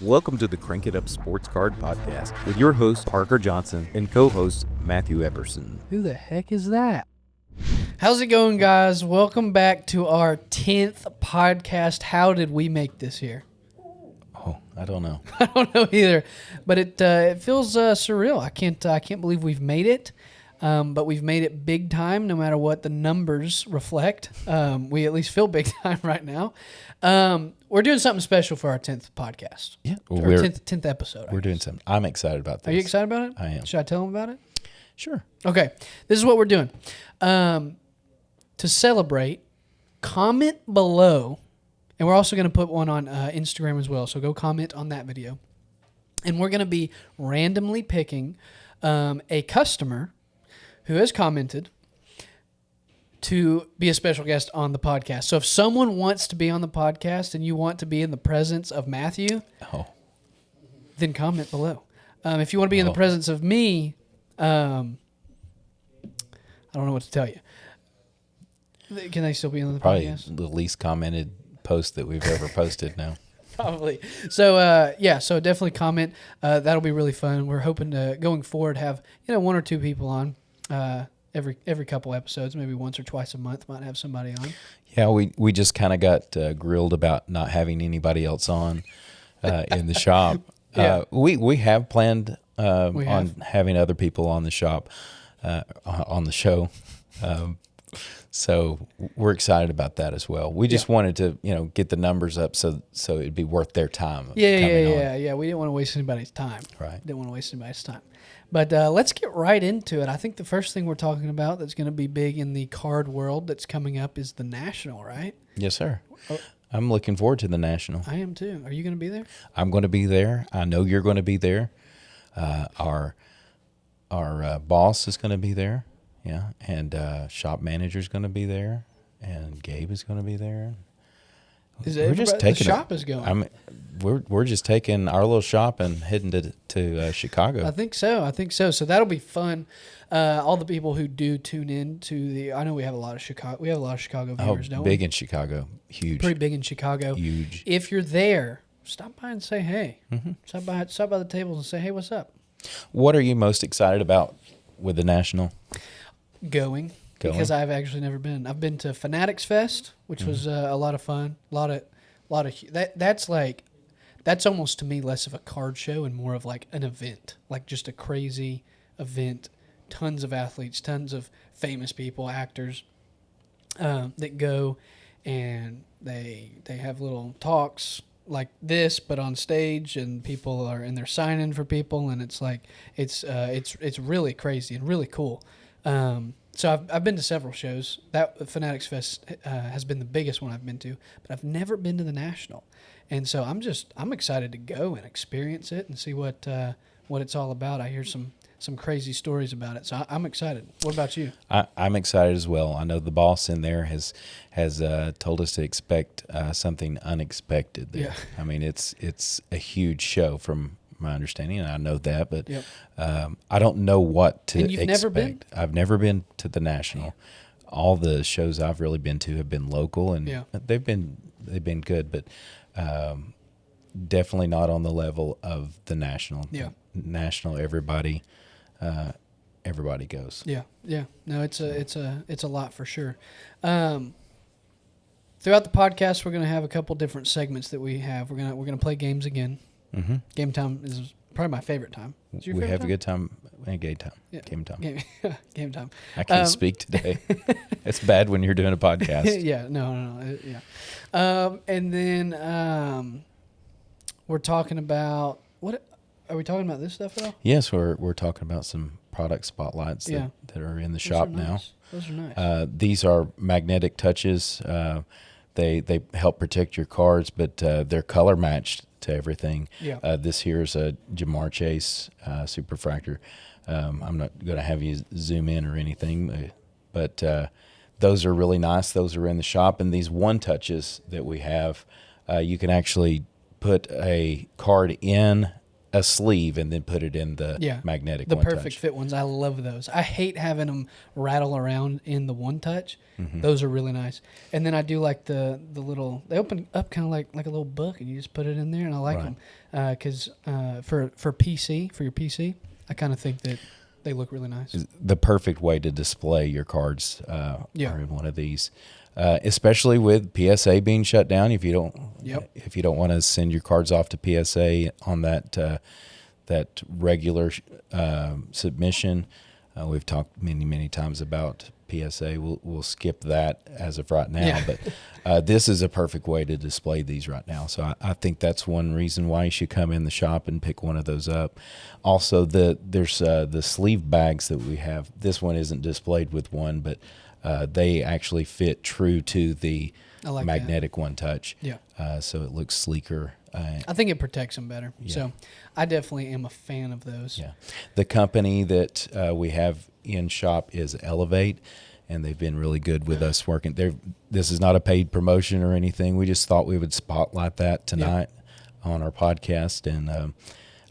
Welcome to the Crank It Up Sports Card Podcast with your host, Parker Johnson, and co-host, Matthew Epperson. Who the heck is that? How's it going, guys? Welcome back to our 10th podcast. How did we make this here? Oh, I don't know. I don't know either, but it feels surreal. I can't believe we've made it, but we've made it big time no matter what the numbers reflect. We at least feel big time right now. We're doing something special for our 10th podcast. Yeah. Our 10th episode. We're doing something. I'm excited about this. Are you excited about it? I am. Should I tell them about it? Sure. Okay. This is what we're doing. To celebrate, comment below, and we're also going to put one on Instagram as well, so go comment on that video. And we're going to be randomly picking a customer who has commented to be a special guest on the podcast. So if someone wants to be on the podcast and you want to be in the presence of Matthew, then comment below. If you want to be in the presence of me, I don't know what to tell you. Can they still be on the podcast? Probably the least commented post that we've ever posted now. Probably. So, so definitely comment. That'll be really fun. We're hoping to, going forward, have one or two people on every couple episodes, maybe once or twice a month, might have somebody on. Yeah, we just kind of got grilled about not having anybody else on in the shop. Yeah. We have planned on having other people on the shop, on the show. So we're excited about that as well. We just wanted to, get the numbers up so it'd be worth their time. Yeah. We didn't want to waste anybody's time. Right. Didn't want to waste anybody's time. But let's get right into it. I think the first thing we're talking about that's going to be big in the card world that's coming up is the National, right? Yes, sir. I'm looking forward to the National. I am too. Are you going to be there? I'm going to be there. I know you're going to be there. Our boss is going to be there. Yeah, and shop manager's going to be there, and Gabe is going to be there. We're just taking the shop is going. We're just taking our little shop and heading to Chicago. I think so. So that'll be fun. All the people who do tune in to I know we have a lot of Chicago viewers, don't we? Big in Chicago, huge. Pretty big in Chicago, huge. If you're there, stop by and say hey. Mm-hmm. Stop by the tables and say hey, what's up? What are you most excited about with the National? Going because I've actually never been. I've been to Fanatics Fest, which was a lot of fun. That's almost to me less of a card show and more of like an event, like just a crazy event. Tons of athletes, tons of famous people, actors that go and they have little talks like this, but on stage, and people are and they're signing for people, and it's like it's really crazy and really cool. So I've been to several shows. That Fanatics Fest has been the biggest one I've been to, but I've never been to the National, and so I'm excited to go and experience it and see what it's all about. I hear some crazy stories about it, so I'm excited. What about you? I'm excited as well. I know the boss in there has told us to expect something unexpected there. Yeah. I mean, it's a huge show from my understanding, and I know that, but I don't know what to expect. Never been? I've never been to the National. Yeah. All the shows I've really been to have been local, and they've been good, but definitely not on the level of the National. Yeah. National, everybody goes. Yeah. No, it's a lot for sure. Throughout the podcast, we're gonna have a couple different segments that we have. We're gonna play games again. Mm-hmm. Game time is probably my favorite time. We have a good time and game time. Yeah. Game time. Game time. I can't speak today. It's bad when you're doing a podcast. Yeah. No. Yeah. And then we're talking about what? Are we talking about this stuff at all? Yes, we're talking about some product spotlights that are in the shop now. Those are nice. These are magnetic touches. They help protect your cards, but they're color matched to everything. Yeah. This here is a Jamar Chase Superfractor. I'm not going to have you zoom in or anything, but those are really nice. Those are in the shop, and these one touches that we have, you can actually put a card in a sleeve and then put it in the magnetic the one perfect touch. fit ones. I love those. I hate having them rattle around in the one touch. Mm-hmm. Those are really nice. And then I do like the little. They open up kind of like a little book, and you just put it in there, and I like Right. them because for PC for your PC, I kind of think that they look really nice. The perfect way to display your cards Yeah. are in one of these, especially with PSA being shut down. If you don't want to send your cards off to PSA on that regular submission, we've talked many times about PSA. We'll skip that as of right now, Yeah. but this is a perfect way to display these right now. So I think that's one reason why you should come in the shop and pick one of those up. Also, there's the sleeve bags that we have. This one isn't displayed with one, but they actually fit true to the I like magnetic one touch. Yeah. So it looks sleeker. I think it protects them better. Yeah. So I definitely am a fan of those. Yeah. The company that we have in shop is Elevate, and they've been really good with us working. This is not a paid promotion or anything. We just thought we would spotlight that tonight on our podcast, and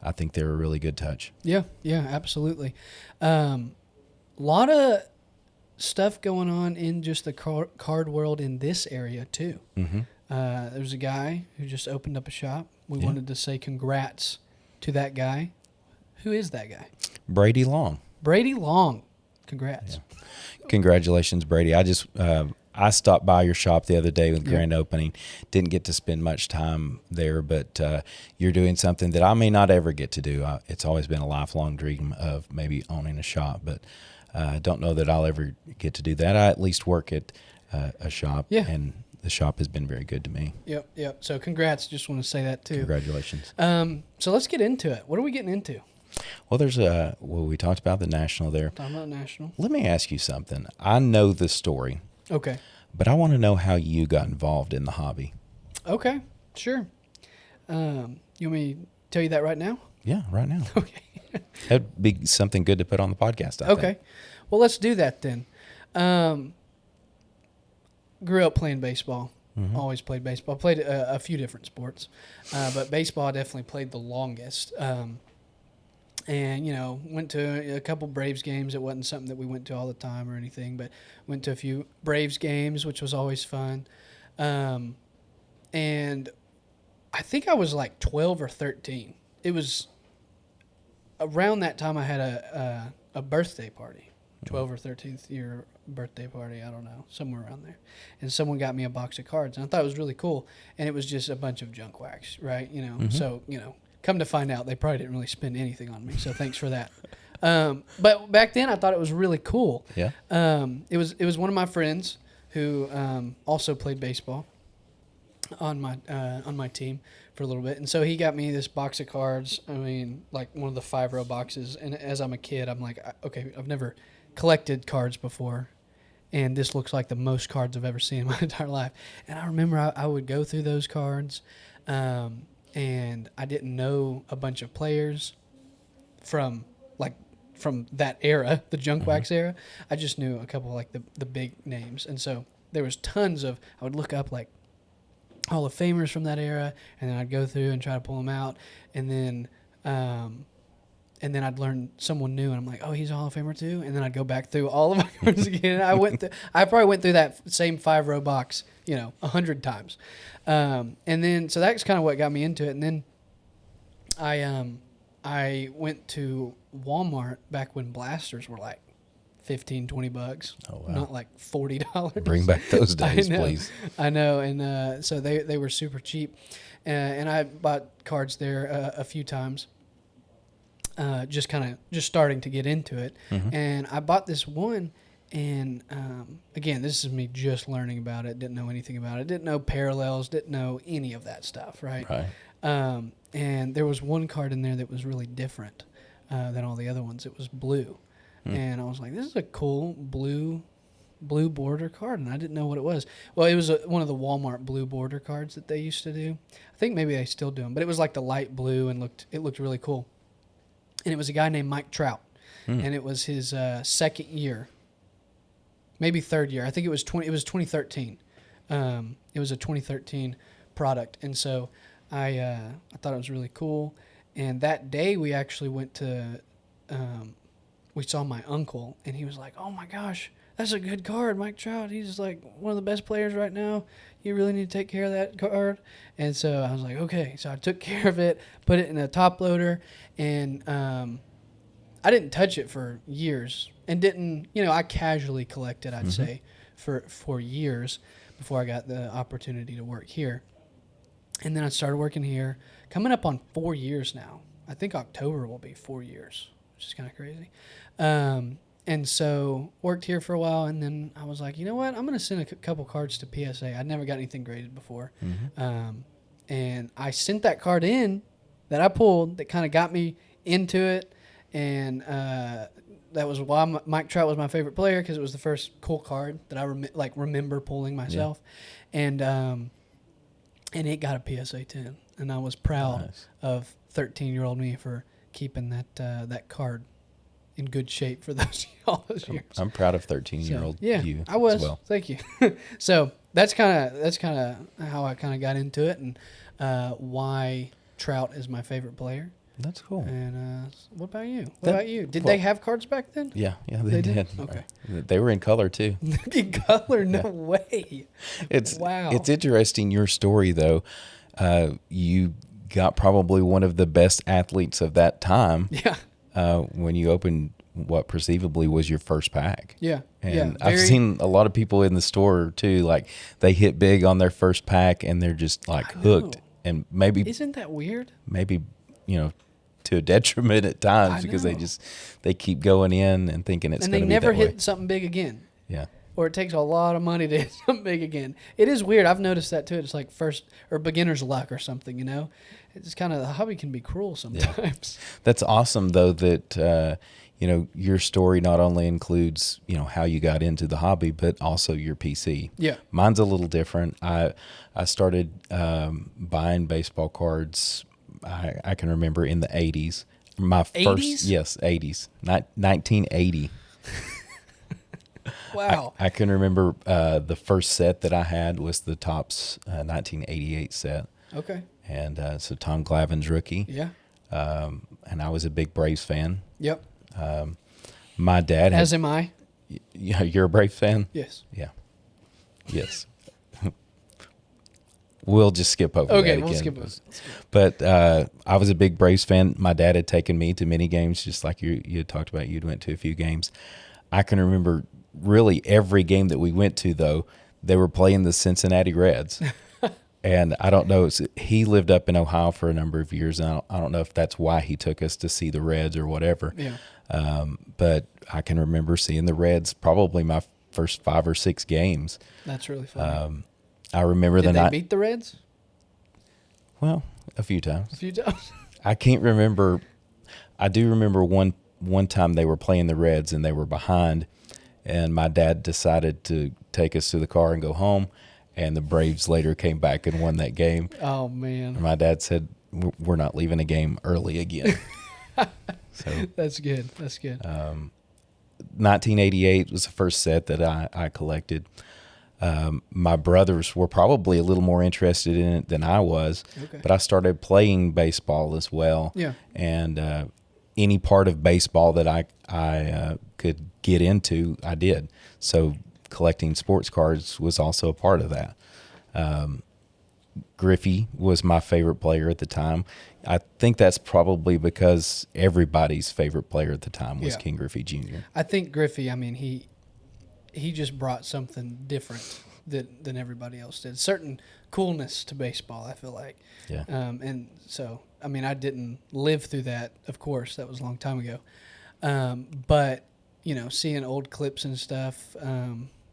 I think they're a really good touch. Yeah, absolutely. Lot of stuff going on in just the card world in this area too. Mm-hmm. There's a guy who just opened up a shop. We Yeah. wanted to say congrats to that guy. Who is that guy? Brady Long. Brady Long. Congrats. Yeah. Congratulations, Brady. I stopped by your shop the other day with grand opening. Didn't get to spend much time there, but you're doing something that I may not ever get to do. It's always been a lifelong dream of maybe owning a shop, but I don't know that I'll ever get to do that. I at least work at a shop, and the shop has been very good to me. Yep. So congrats. Just want to say that too. Congratulations. So let's get into it. What are we getting into? Well, we talked about the National there. Talking about National. Let me ask you something. I know the story, Okay. but I want to know how you got involved in the hobby. Okay. Sure. You want me to tell you that right now? Yeah, right now. Okay. That'd be something good to put on the podcast. I think. Okay. Well, let's do that then. Grew up playing baseball. Mm-hmm. Always played baseball. Played a few different sports, but baseball I definitely played the longest. And, went to a couple Braves games. It wasn't something that we went to all the time or anything, but went to a few Braves games, which was always fun. And I think I was like 12 or 13. It was around that time I had a birthday party, 12 or 13th year birthday party. I don't know, somewhere around there. And someone got me a box of cards, and I thought it was really cool. And it was just a bunch of junk wax, right? Mm-hmm. So, come to find out, they probably didn't really spend anything on me. So thanks for that. But back then I thought it was really cool. Yeah. It was one of my friends who also played baseball on my team for a little bit, and so he got me this box of cards. I mean, like one of the 5-row boxes. And as I'm a kid, I'm like, okay, I've never collected cards before, and this looks like the most cards I've ever seen in my entire life. And I remember I would go through those cards, and I didn't know a bunch of players from that era, the junk wax era. I just knew a couple of the big names, and so there was tons of. I would look up like Hall of Famers from that era, and then I'd go through and try to pull them out, and then I'd learn someone new, and I'm like, oh, he's a Hall of Famer too, and then I'd go back through all of my cards again. I probably went through that same 5-row box, 100 times, and then so that's kind of what got me into it, and then I went to Walmart back when blasters were like $15-$20. Oh, wow. Not like $40. Bring back those days, I know, please. I know, and so they were super cheap, and I bought cards there a few times, just starting to get into it, and I bought this one, and again, this is me just learning about it, didn't know anything about it, didn't know parallels, didn't know any of that stuff, right? Right. And there was one card in there that was really different than all the other ones. It was blue. And I was like, this is a cool blue border card, and I didn't know what it was. Well, it was one of the Walmart blue border cards that they used to do. I think maybe they still do them, but it was like the light blue, and it looked really cool. And it was a guy named Mike Trout, and it was his second year, maybe third year. I think it was 2013. It was a 2013 product, and so I thought it was really cool. And that day we actually went to, we saw my uncle, and he was like, "Oh my gosh, that's a good card, Mike Trout. He's like one of the best players right now. You really need to take care of that card." And so I was like, okay. So I took care of it, put it in a top loader, and I didn't touch it for years, and didn't, I casually collected, I'd say, for years before I got the opportunity to work here. And then I started working here, coming up on 4 years now. I think October will be 4 years, which is kind of crazy. And so worked here for a while, and then I was like, you know what? I'm going to send a couple cards to PSA. I'd never got anything graded before. And I sent that card in that I pulled that kind of got me into it. And that was why Mike Trout was my favorite player, because it was the first cool card that I remember pulling myself. Yeah. And it got a PSA 10. And I was proud of 13-year-old me for keeping that card in good shape for all those years. I'm proud of 13-year-old you I was. as well. Thank you. So that's kind of how I kind of got into it, and why Trout is my favorite player. That's cool. And what about you? Did they have cards back then? Yeah, they did. Okay. They were in color too. In color? No way. Wow. It's interesting, your story though. You got probably one of the best athletes of that time. Yeah. When you opened what perceivably was your first pack. Yeah. And I've seen a lot of people in the store too, like they hit big on their first pack and they're just like hooked. And maybe isn't that weird? Maybe, to a detriment at times, because they keep going in and thinking it's going to be that way. And they never hit something big again. Yeah. Or it takes a lot of money to hit something big again. It is weird. I've noticed that too. It's like first or beginner's luck or something, It's kind of, the hobby can be cruel sometimes. Yeah. That's awesome though that, your story not only includes, how you got into the hobby, but also your PC. Yeah. Mine's a little different. I started buying baseball cards, I can remember in the 80s. My 80s? first, yes, 80s, 1980. Wow. I can remember the first set that I had was the Topps 1988 set. Okay. And so Tom Glavine's rookie. Yeah. And I was a big Braves fan. Yep. My dad had, as am I. You're a Braves fan? Yes. Yeah. Yes. We'll just skip over that again. Okay, we'll skip over. But I was a big Braves fan. My dad had taken me to many games, just like you had talked about. You'd went to a few games. I can remember really every game that we went to, though, they were playing the Cincinnati Reds. And I don't know, he lived up in Ohio for a number of years, and I don't know if that's why he took us to see the Reds or whatever. Yeah. But I can remember seeing the Reds probably my first 5 or 6 games. That's really funny. I remember Did they beat the Reds? Well, a few times. A few times. I can't remember. I do remember one time they were playing the Reds and they were behind, and my dad decided to take us to the car and go home, and the Braves later came back and won that game. Oh, man. And my dad said, "We're not leaving a game early again." So That's good. That's good. 1988 was the first set that I collected. My brothers were probably a little more interested in it than I was, but I started playing baseball as well. Yeah. And any part of baseball that I could get into, I did. So collecting sports cards was also a part of that. Griffey was my favorite player at the time. I think that's probably because everybody's favorite player at the time was King Griffey Jr. I think Griffey, he just brought something different than everybody else did. Certain coolness to baseball, I feel like. Yeah. And so, I didn't live through that, of course. That was a long time ago. But, seeing old clips and stuff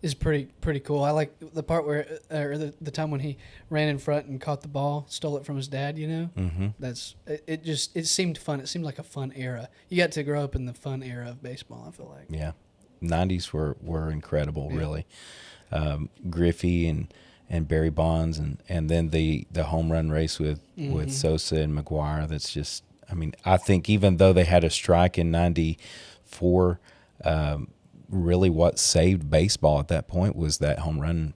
is pretty cool. I like the part where, or the time when he ran in front and caught the ball, stole it from his dad, Mm-hmm. It seemed fun. It seemed like a fun era. You got to grow up in the fun era of baseball, I feel like. Yeah. 90s were incredible, really. Griffey and Barry Bonds and then the home run race with Sosa and McGuire. That's just, I think even though they had a strike in 94, really what saved baseball at that point was that home run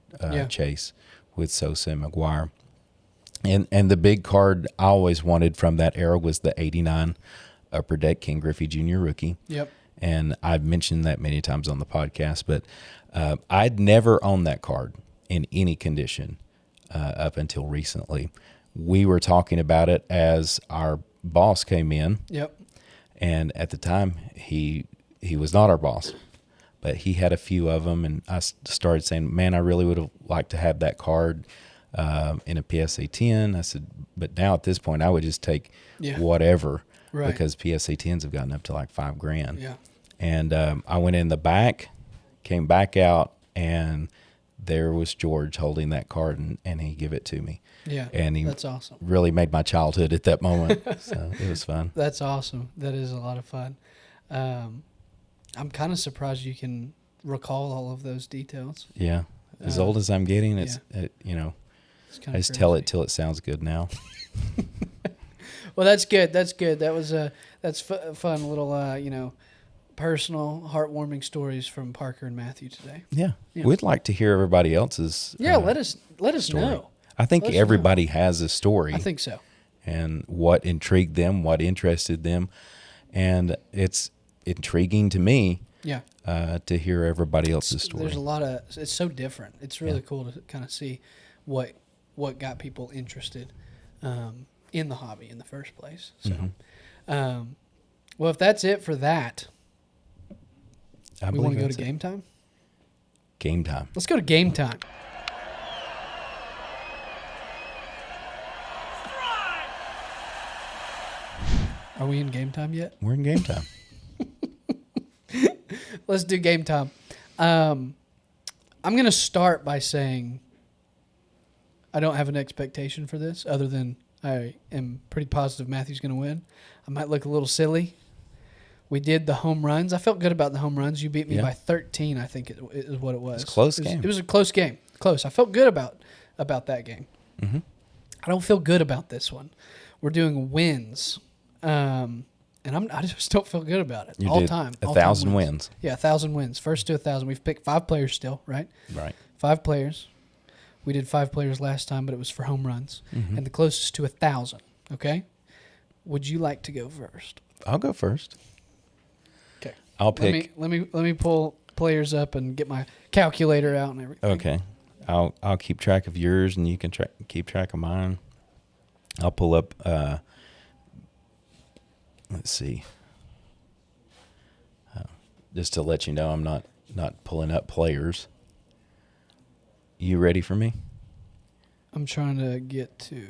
chase with Sosa and McGuire. And the big card I always wanted from that era was the 89 Upper Deck King Griffey Jr. rookie. Yep. And I've mentioned that many times on the podcast, but I'd never owned that card in any condition up until recently. We were talking about it as our boss came in. Yep. And at the time, he was not our boss, but he had a few of them. And I started saying, man, I really would have liked to have that card in a PSA 10. I said, but now at this point, I would just take whatever because PSA 10s have gotten up to like $5,000. Yeah. And I went in the back, came back out, and there was George holding that card, and he gave it to me. Yeah, and that's awesome. Really made my childhood at that moment. So it was fun. That's awesome. That is a lot of fun. I'm kind of surprised you can recall all of those details. Yeah. As old as I'm getting, it's I just tell it till it sounds good now. Well, that's good. That's good. That was that's fun little personal, heartwarming stories from Parker and Matthew today. Yeah. We'd like to hear everybody else's. Let us story. know. I think everybody has a story. I think so. And what intrigued them, what interested them, and it's intriguing to me. Yeah. To hear everybody else's story. There's a lot of. It's so different. It's really cool to kind of see what got people interested in the hobby in the first place. So, well, if that's it for that, we want to go to game time. Game time. Let's go to game time. Are we in game time yet? We're in game time. Let's do game time. I'm going to start by saying I don't have an expectation for this other than I am pretty positive Matthew's going to win. I might look a little silly. We did the home runs. I felt good about the home runs. You beat me by 13, I think it is what it was. It's a close game. It was a close game. Close. I felt good about that game. Mm-hmm. I don't feel good about this one. We're doing wins. And I just don't feel good about it. All time. 1,000 wins. Yeah, 1,000 wins. First to 1,000. We've picked 5 players still, right? Right. 5 players. We did 5 players last time, but it was for home runs. Mm-hmm. And the closest to 1,000. Okay? Would you like to go first? I'll go first. Okay. I'll pick. Let me pull players up and get my calculator out and everything. Okay. I'll keep track of yours, and you can keep track of mine. I'll pull up. Let's see. Just to let you know, I'm not pulling up players. You ready for me? I'm trying to get to.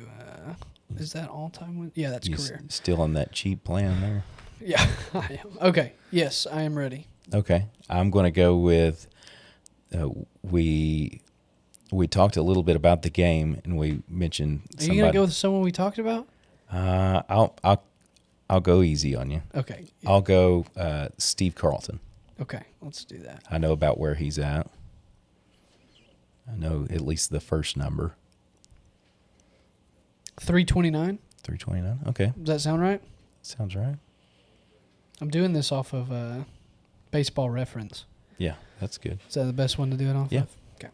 Is that all-time win? Yeah, that's career. Still on that cheap plan there? Yeah, I am. Okay. Yes, I am ready. Okay. I'm going to go with. We talked a little bit about the game, and we mentioned. Are you going to go with someone we talked about? I'll go easy on you. Okay. Yeah. I'll go Steve Carlton. Okay, let's do that. I know about where he's at. I know at least the first number. 329. 329. Okay. Does that sound right? Sounds right. I'm doing this off of Baseball Reference. Yeah, that's good. Is that the best one to do it off of? Okay.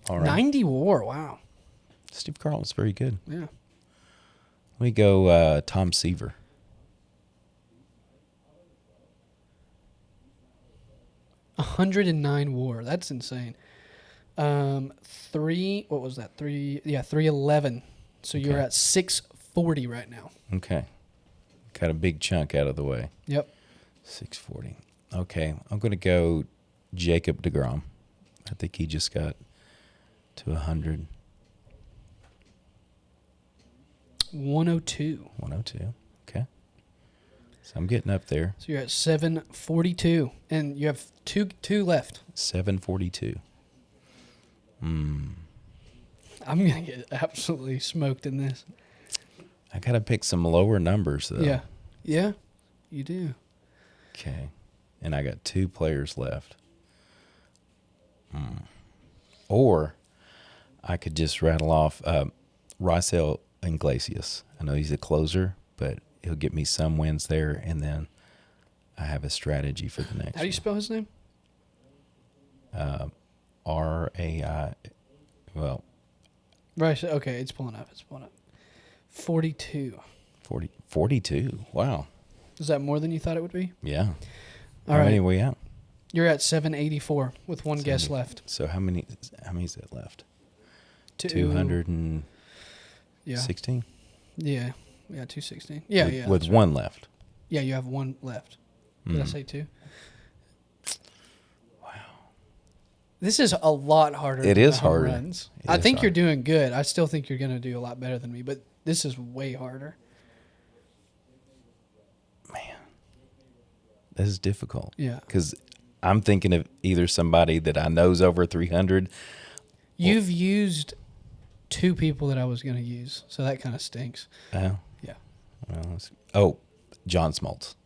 All right. 90 WAR. Wow. Steve Carlton's very good. Yeah. Let me go Tom Seaver. 109 WAR. That's insane. 311. So you're at 640 right now. Okay. Got a big chunk out of the way. Yep. 640. Okay. I'm going to go Jacob deGrom. I think he just got to 100. 102. 102. Okay. So I'm getting up there. So you're at 742. And you have two left. 742. I'm going to get absolutely smoked in this. I got to pick some lower numbers, though. Yeah. Yeah, you do. Okay. And I got 2 players left. Or I could just rattle off Raisel Iglesias. I know he's a closer, but he'll get me some wins there, and then I have a strategy for the next. How do you spell his name? R-A-I. Well. Right. Okay, it's pulling up. 42. 42. Wow. Is that more than you thought it would be? Yeah. All How right. many are we at? You're at 784 with one guess 70. left. So how many is it left? Two- 216? Yeah. Yeah. Yeah, 216. Yeah, yeah. With that's one left. Yeah, you have one left. Did I say two? Wow. This is a lot harder. It than is the home harder. runs. It I is think you're hard. doing good. I still think you're going to do a lot better than me, but this is way harder. Man. This is difficult. Yeah. Because I'm thinking of either somebody that I know's over 300. You've used two people that I was going to use, so that kind of stinks. Yeah. Yeah. John Smoltz.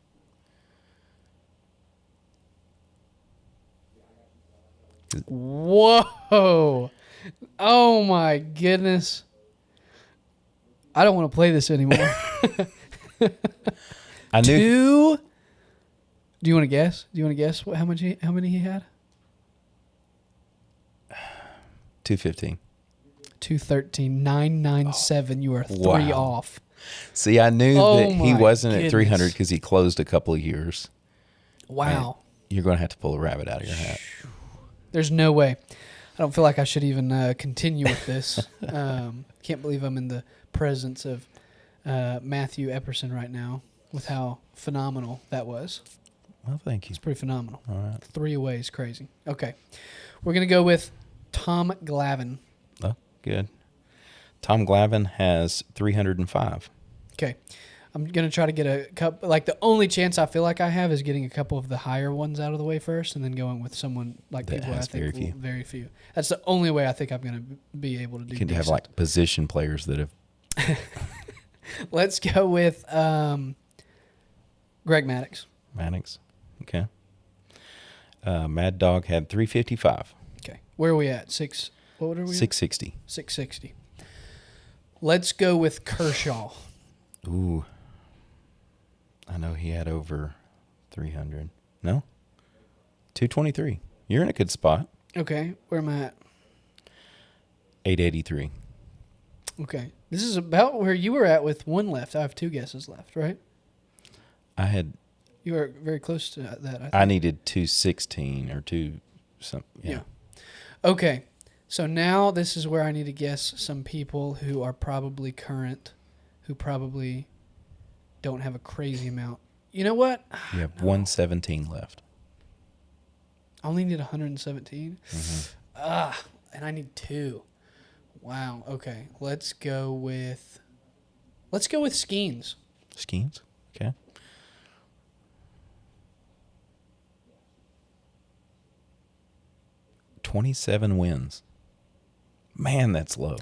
Whoa. Oh, my goodness. I don't want to play this anymore. I knew. Two. Do you want to guess? How many he had? 215. 213. 997. You are three Wow. off. See, I knew Oh that he my wasn't goodness. at 300 because he closed a couple of years. Wow. You're going to have to pull a rabbit out of your hat. There's no way. I don't feel like I should even continue with this. Can't believe I'm in the presence of Matthew Epperson right now with how phenomenal that was. Well, thank you. It's pretty phenomenal. All right. 3 away is crazy. Okay. We're going to go with Tom Glavine. Oh, good. Tom Glavine has 305. Okay. I'm going to try to get a couple. Like, the only chance I feel like I have is getting a couple of the higher ones out of the way first and then going with someone like That people I has think very few. very few. That's the only way I think I'm going to be able to do You can have decent. like position players that have. Let's go with Greg Maddux. Maddox. Okay. Mad Dog had 355. Okay. Where are we at? What are we 660. at? 660. Let's go with Kershaw. Ooh. I know he had over 300. No? 223. You're in a good spot. Okay. Where am I at? 883. Okay. This is about where you were at with one left. I have two guesses left, right? You were very close to that, I think. I needed 216 or two something. Yeah. Okay. So now this is where I need to guess some people who are probably current, who probably don't have a crazy amount. You know what? You have 117 left. I only need 117. Mm-hmm. And I need two. Wow. Okay. Let's go with Skeens. Skeens? Okay. $27 wins. Man, that's low.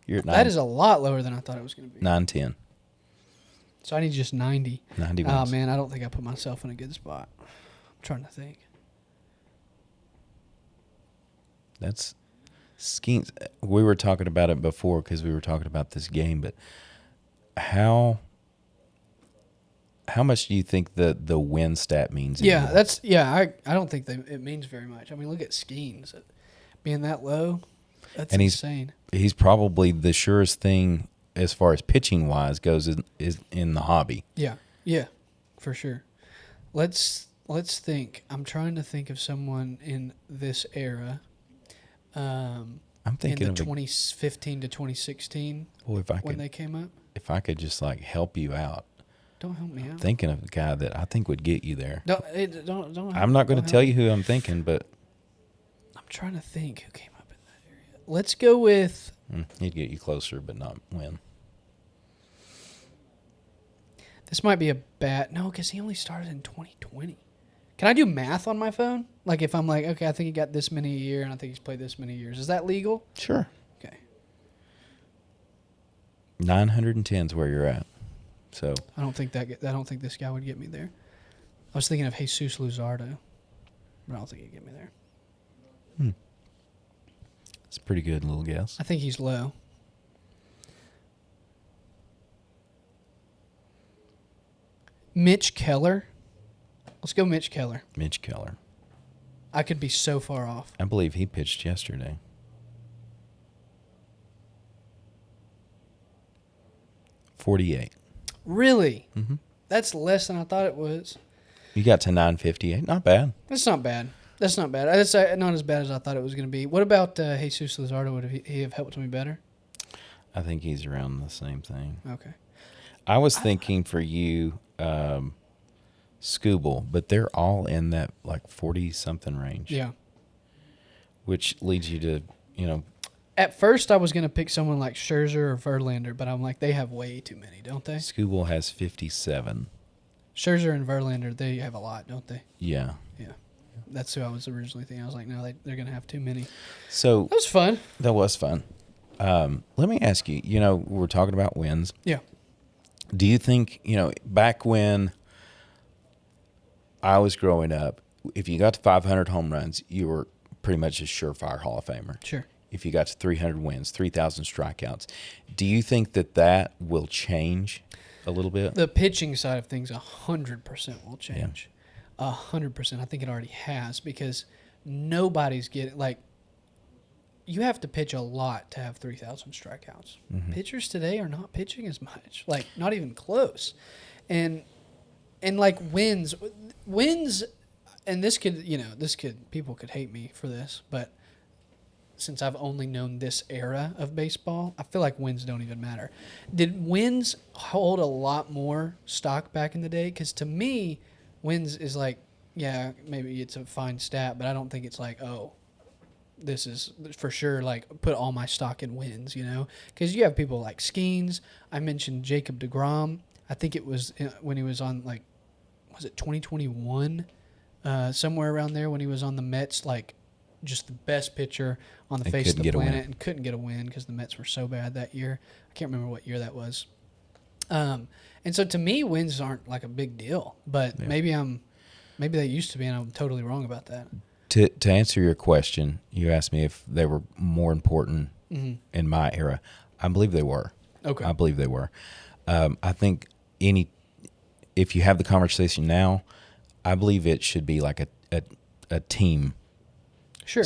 You're at That is a lot lower than I thought it was going to be. 910. So I need just 90. 90 Oh, wins. man, I don't think I put myself in a good spot. I'm trying to think. That's Skeens. We were talking about it before because we were talking about this game, but how much do you think the win stat means? Yeah, anymore? I don't think it means very much. I mean, look at Skeens. Being that low, that's And insane. He's probably the surest thing as far as pitching wise goes is in the hobby. Yeah, for sure. Let's think. I'm trying to think of someone in this era. I'm In thinking the of 2015 to 2016 well, when they came up. if I could just like help you out. Don't help me out. Thinking of a guy that I think would get you there. Don't. I'm not going to tell you who I'm thinking, but I'm trying to think who came up in that area. Let's go with. he'd get you closer, but not win. This might be a bad. No, because he only started in 2020. Can I do math on my phone? Like if I'm like, okay, I think he got this many a year, and I think he's played this many years. Is that legal? Sure. Okay. 910 is where you're at. So I don't think this guy would get me there. I was thinking of Jesus Luzardo, but I don't think he'd get me there. it's a pretty good little guess. I think he's low. Mitch Keller. Let's go Mitch Keller. Mitch Keller. I could be so far off. I believe he pitched yesterday. 948. Really? Mm-hmm. That's less than I thought it was. You got to 958. Not bad. That's not bad. That's not bad. That's not as bad as I thought it was going to be. What about Jesus Luzardo? Would he have helped me better? I think he's around the same thing. Okay. I was thinking for you, Scooble, but they're all in that like 40-something range. Yeah. Which leads you to, At first, I was going to pick someone like Scherzer or Verlander, but I'm like, they have way too many, don't they? Scooble has 57. Scherzer and Verlander, they have a lot, don't they? Yeah. Yeah. That's who I was originally thinking. I was like, no, they're going to have too many. So That was fun. that was fun. Let me ask you, we're talking about wins. Yeah. Do you think, back when I was growing up, if you got to 500 home runs, you were pretty much a surefire Hall of Famer. Sure. If you got to 300 wins, 3,000 strikeouts, do you think that will change a little bit? The pitching side of things, 100% will change. 100%. I think it already has because nobody's getting, like, you have to pitch a lot to have 3,000 strikeouts. Mm-hmm. Pitchers today are not pitching as much, like, not even close. And like, wins, and this could, people could hate me for this, but since I've only known this era of baseball, I feel like wins don't even matter. Did wins hold a lot more stock back in the day? Because to me, wins is like, yeah, maybe it's a fine stat, but I don't think it's like, oh, this is for sure, like, put all my stock in wins, Because you have people like Skeens. I mentioned Jacob deGrom. I think it was when he was on, like, was it 2021? Somewhere around there when he was on the Mets, like, just the best pitcher on the face of the planet and couldn't get a win because the Mets were so bad that year. I can't remember what year that was. And so to me, wins aren't like a big deal, but maybe they used to be, and I'm totally wrong about that. To answer your question, you asked me if they were more important in my era. I believe they were. Okay. I believe they were. I think if you have the conversation now, I believe it should be like a team. Sure.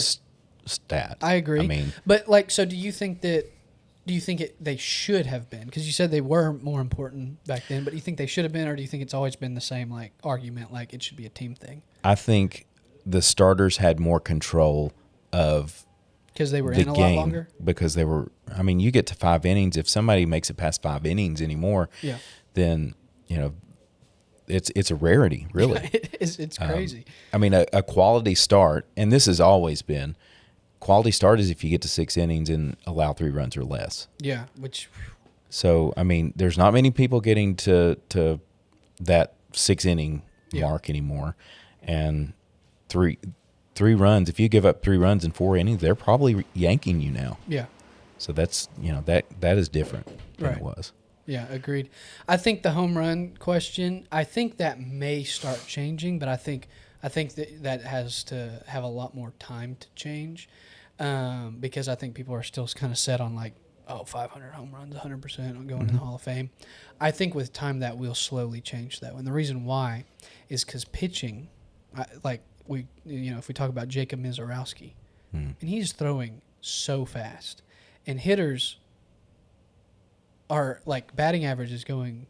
Stat. I agree. I mean, but like, so do you think they should have been? Because you said they were more important back then, but do you think they should have been, or do you think it's always been the same, like, argument, like it should be a team thing? I think the starters had more control of because they were the in a game lot longer. Because they were. I mean, you get to 5 innings. If somebody makes it past 5 innings anymore, then it's a rarity, really. It's crazy. I mean, a quality start, and this has always been, quality start is if you get to 6 innings and allow 3 runs or less. Yeah, which. So, I mean, there's not many people getting to that 6-inning mark anymore. And three runs, if you give up 3 runs in 4 innings, they're probably yanking you now. Yeah. So that's, that is different than it was. Yeah, agreed. I think the home run question, I think that may start changing, but I think that has to have a lot more time to change because I think people are still kind of set on, like, 500 home runs, 100% going in the Hall of Fame. I think with time that will slowly change that. And the reason why is because pitching, if we talk about Jacob Mizorowski, and he's throwing so fast, and hitters are, like, batting average is going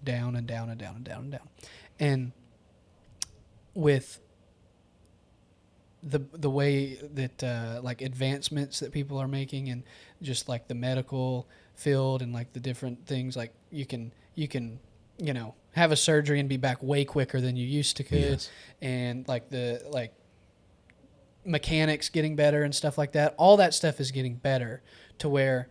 down and down and down and down and down. And with the way that like advancements that people are making and just like the medical field and like the different things, like you can have a surgery and be back way quicker than you used to could. Yes. And like the mechanics getting better and stuff like that. All that stuff is getting better to where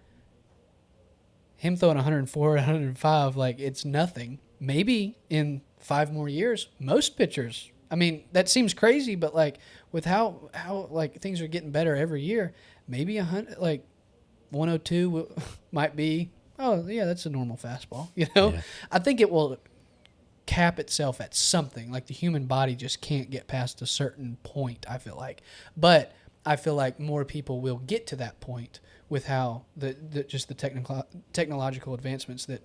him throwing 104, 105, like, it's nothing. Maybe in 5 more years, most pitchers, I mean, that seems crazy, but like with how like things are getting better every year, maybe 102 might be, oh yeah, that's a normal fastball, Yeah. I think it will cap itself at something. Like, the human body just can't get past a certain point, I feel like. But I feel like more people will get to that point with how the technological advancements that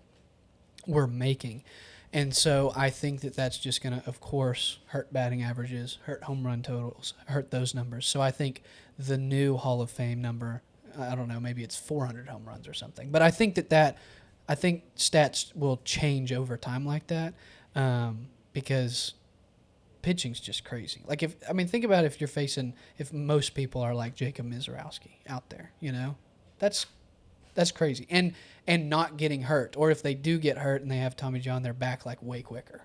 we're making. And so I think that that's just going to, of course, hurt batting averages, hurt home run totals, hurt those numbers. So I think the new Hall of Fame number, I don't know, maybe it's 400 home runs or something. But I think that I think stats will change over time like that, because pitching's just crazy. Like think about if most people are like Jacob Mizorowski out there, that's crazy. And not getting hurt, or if they do get hurt and they have Tommy John, they're back like way quicker,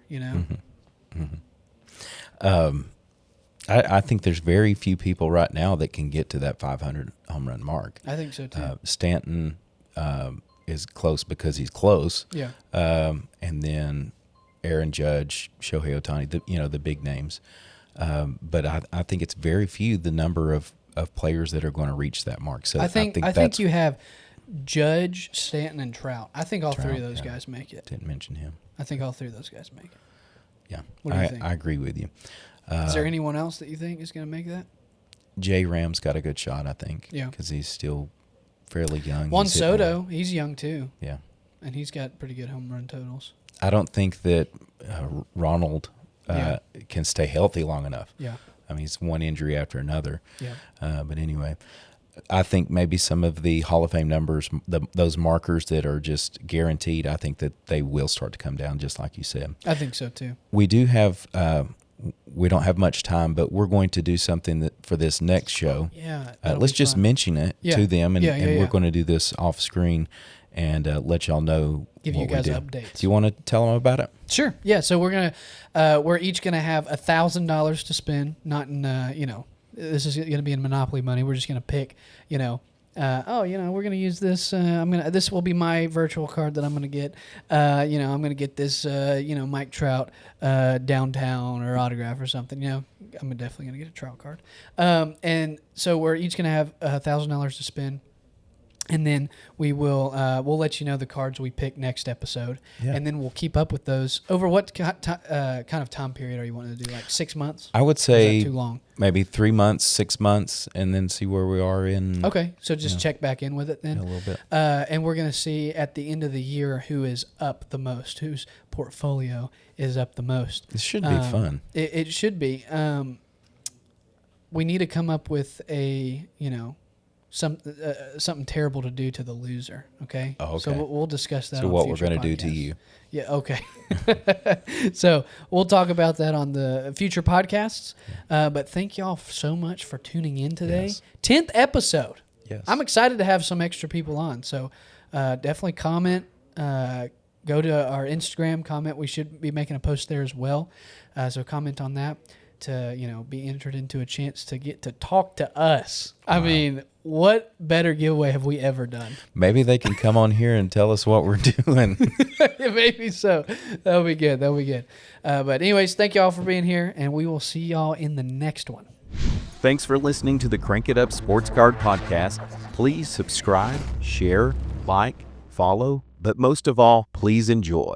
I think there's very few people right now that can get to that 500 home run mark. I think so too. Stanton is close because he's close. Yeah. And then Aaron Judge, Shohei Ohtani, the big names. But I think it's very few the number of players that are going to reach that mark. So I think you have Judge, Stanton, and Trout. I think all three of those guys make it. Didn't mention him. I think all three of those guys make it. Yeah. What do you think? I agree with you. Is there anyone else that you think is going to make that? J. Ram's got a good shot, I think. Yeah. Because he's still fairly young. Juan Soto, he's young too. Yeah. And he's got pretty good home run totals. I don't think that Ronald can stay healthy long enough. Yeah. I mean, it's one injury after another. Yeah. But anyway, I think maybe some of the Hall of Fame numbers, those markers that are just guaranteed, I think that they will start to come down, just like you said. I think so too. We do have, we don't have much time, but we're going to do something that for this next show. Yeah. Let's just mention it to them, and we're going to do this off screen and let y'all know. Give you guys updates. Do you want to tell them about it? Sure. Yeah. So we're each gonna have $1,000 to spend. Not in this is gonna be in Monopoly money. We're just gonna pick we're gonna use this. This will be my virtual card that I'm gonna get. I'm gonna get this. Mike Trout downtown or autograph or something. I'm definitely gonna get a Trout card. And so we're each gonna have $1,000 to spend. And then we'll let you know the cards we pick next episode, and then we'll keep up with those over what kind of time period are you wanting to do? Like 6 months? I would say too long. Maybe 3 months, 6 months, and then see where we are in. Okay, so just check back in with it then a little bit, and we're gonna see at the end of the year who is up the most, whose portfolio is up the most. This should be fun. It should be. We need to come up with a something terrible to do to the loser. Okay. Oh, okay. So we'll discuss that. So on what we're going to do to you? Yeah. Okay. So we'll talk about that on the future podcasts. But thank y'all so much for tuning in today. Yes. 10th episode. Yes. I'm excited to have some extra people on. So definitely comment. Go to our Instagram, comment. We should be making a post there as well. So comment on that to be entered into a chance to get to talk to us. Wow. I mean, what better giveaway have we ever done? Maybe they can come on here and tell us what we're doing. Maybe so. That'll be good. But anyways, thank y'all for being here, and we will see y'all in the next one. Thanks for listening to the Crank It Up Sports Card Podcast. Please subscribe, share, like, follow, but most of all, please enjoy.